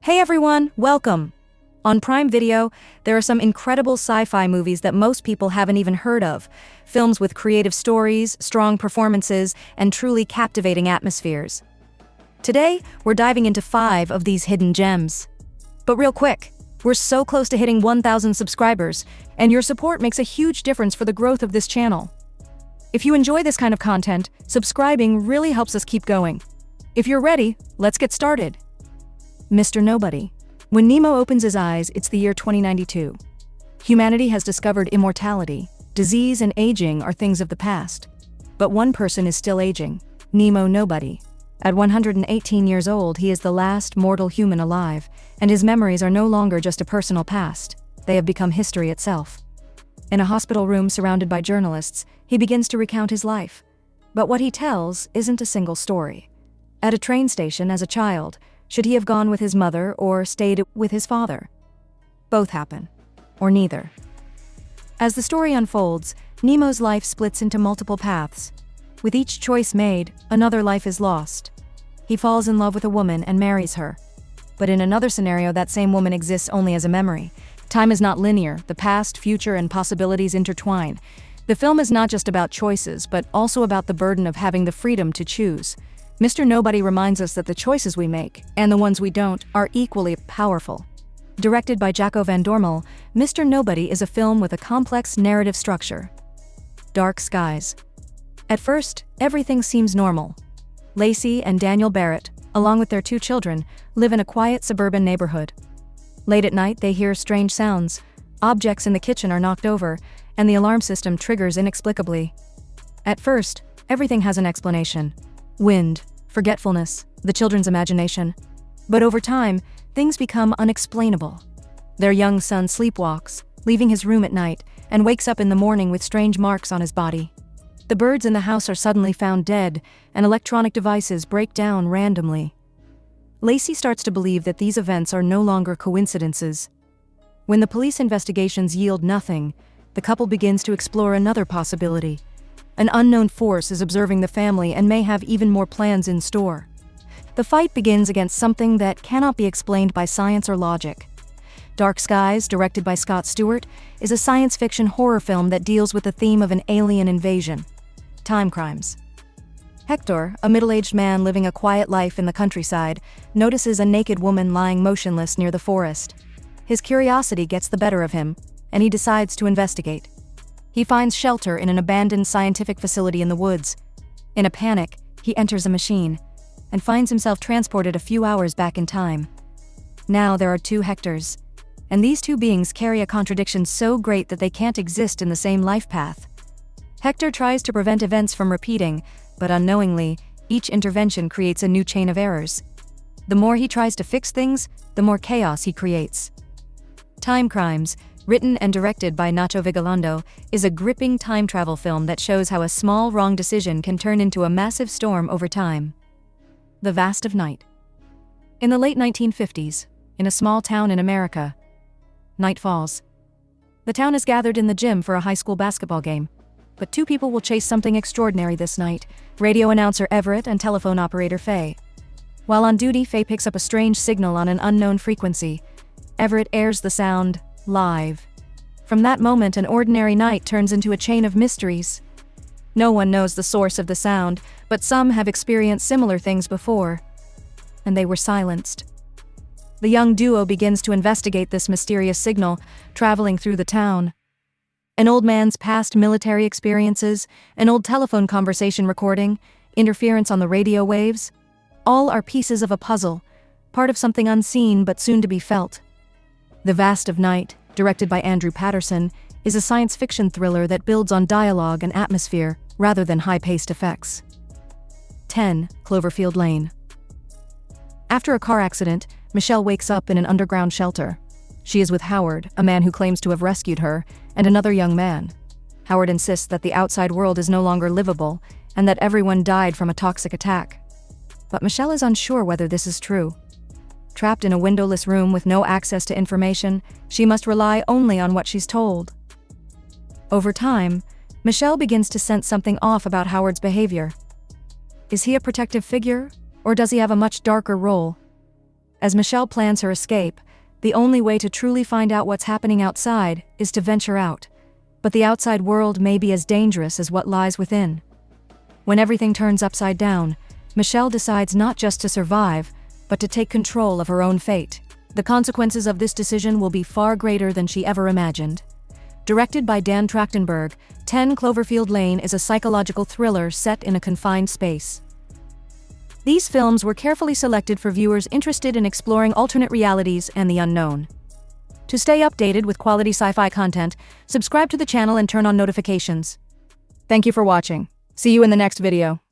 Hey everyone, welcome! On Prime Video, there are some incredible sci-fi movies that most people haven't even heard of. Films with creative stories, strong performances, and truly captivating atmospheres. Today, we're diving into 5 of these hidden gems. But real quick, we're so close to hitting 1,000 subscribers, and your support makes a huge difference for the growth of this channel. If you enjoy this kind of content, subscribing really helps us keep going. If you're ready, let's get started. Mr. Nobody. When Nemo opens his eyes, it's the year 2092. Humanity has discovered immortality. Disease and aging are things of the past. But one person is still aging, Nemo Nobody. At 118 years old, he is the last mortal human alive, and his memories are no longer just a personal past. They have become history itself. In a hospital room surrounded by journalists, he begins to recount his life. But what he tells isn't a single story. At a train station as a child, should he have gone with his mother or stayed with his father? Both happen, or neither. As the story unfolds, Nemo's life splits into multiple paths. With each choice made, another life is lost. He falls in love with a woman and marries her. But in another scenario, that same woman exists only as a memory. Time is not linear, the past, future, and possibilities intertwine. The film is not just about choices, but also about the burden of having the freedom to choose. Mr. Nobody reminds us that the choices we make, and the ones we don't, are equally powerful. Directed by Jaco van Dormel, Mr. Nobody is a film with a complex narrative structure. Dark skies. At first, everything seems normal. Lacey and Daniel Barrett, along with their 2 children, live in a quiet suburban neighborhood. Late at night, they hear strange sounds. Objects in the kitchen are knocked over, and the alarm system triggers inexplicably. At first, everything has an explanation. Wind, forgetfulness, the children's imagination. But over time, things become unexplainable. Their young son sleepwalks, leaving his room at night, and wakes up in the morning with strange marks on his body. The birds in the house are suddenly found dead, and electronic devices break down randomly. Lacey starts to believe that these events are no longer coincidences. When the police investigations yield nothing, the couple begins to explore another possibility. An unknown force is observing the family and may have even more plans in store. The fight begins against something that cannot be explained by science or logic. Dark Skies, directed by Scott Stewart, is a science fiction horror film that deals with the theme of an alien invasion. Timecrimes. Hector, a middle-aged man living a quiet life in the countryside, notices a naked woman lying motionless near the forest. His curiosity gets the better of him, and he decides to investigate. He finds shelter in an abandoned scientific facility in the woods. In a panic, he enters a machine and finds himself transported a few hours back in time. Now there are 2 Hectors, and these 2 beings carry a contradiction so great that they can't exist in the same life path. Hector tries to prevent events from repeating, but unknowingly, each intervention creates a new chain of errors. The more he tries to fix things, the more chaos he creates. Timecrimes, written and directed by Nacho Vigalondo, is a gripping time travel film that shows how a small wrong decision can turn into a massive storm over time. The Vast of Night. In the late 1950s, in a small town in America, night falls. The town is gathered in the gym for a high school basketball game. But 2 people will chase something extraordinary this night: radio announcer Everett and telephone operator Faye. While on duty, Faye picks up a strange signal on an unknown frequency. Everett airs the sound live. From that moment, an ordinary night turns into a chain of mysteries. No one knows the source of the sound, but some have experienced similar things before. And they were silenced. The young duo begins to investigate this mysterious signal, traveling through the town. An old man's past military experiences, an old telephone conversation recording, interference on the radio waves. All are pieces of a puzzle, part of something unseen but soon to be felt. The Vast of Night, directed by Andrew Patterson, is a science fiction thriller that builds on dialogue and atmosphere rather than high-paced effects. 10. Cloverfield Lane. After a car accident, Michelle wakes up in an underground shelter. She is with Howard, a man who claims to have rescued her, and another young man. Howard insists that the outside world is no longer livable and that everyone died from a toxic attack. But Michelle is unsure whether this is true. Trapped in a windowless room with no access to information, she must rely only on what she's told. Over time, Michelle begins to sense something off about Howard's behavior. Is he a protective figure, or does he have a much darker role? As Michelle plans her escape, the only way to truly find out what's happening outside is to venture out. But the outside world may be as dangerous as what lies within. When everything turns upside down, Michelle decides not just to survive, but to take control of her own fate. The consequences of this decision will be far greater than she ever imagined. Directed by Dan Trachtenberg, 10 Cloverfield Lane is a psychological thriller set in a confined space. These films were carefully selected for viewers interested in exploring alternate realities and the unknown. To stay updated with quality sci-fi content, subscribe to the channel and turn on notifications. Thank you for watching. See you in the next video.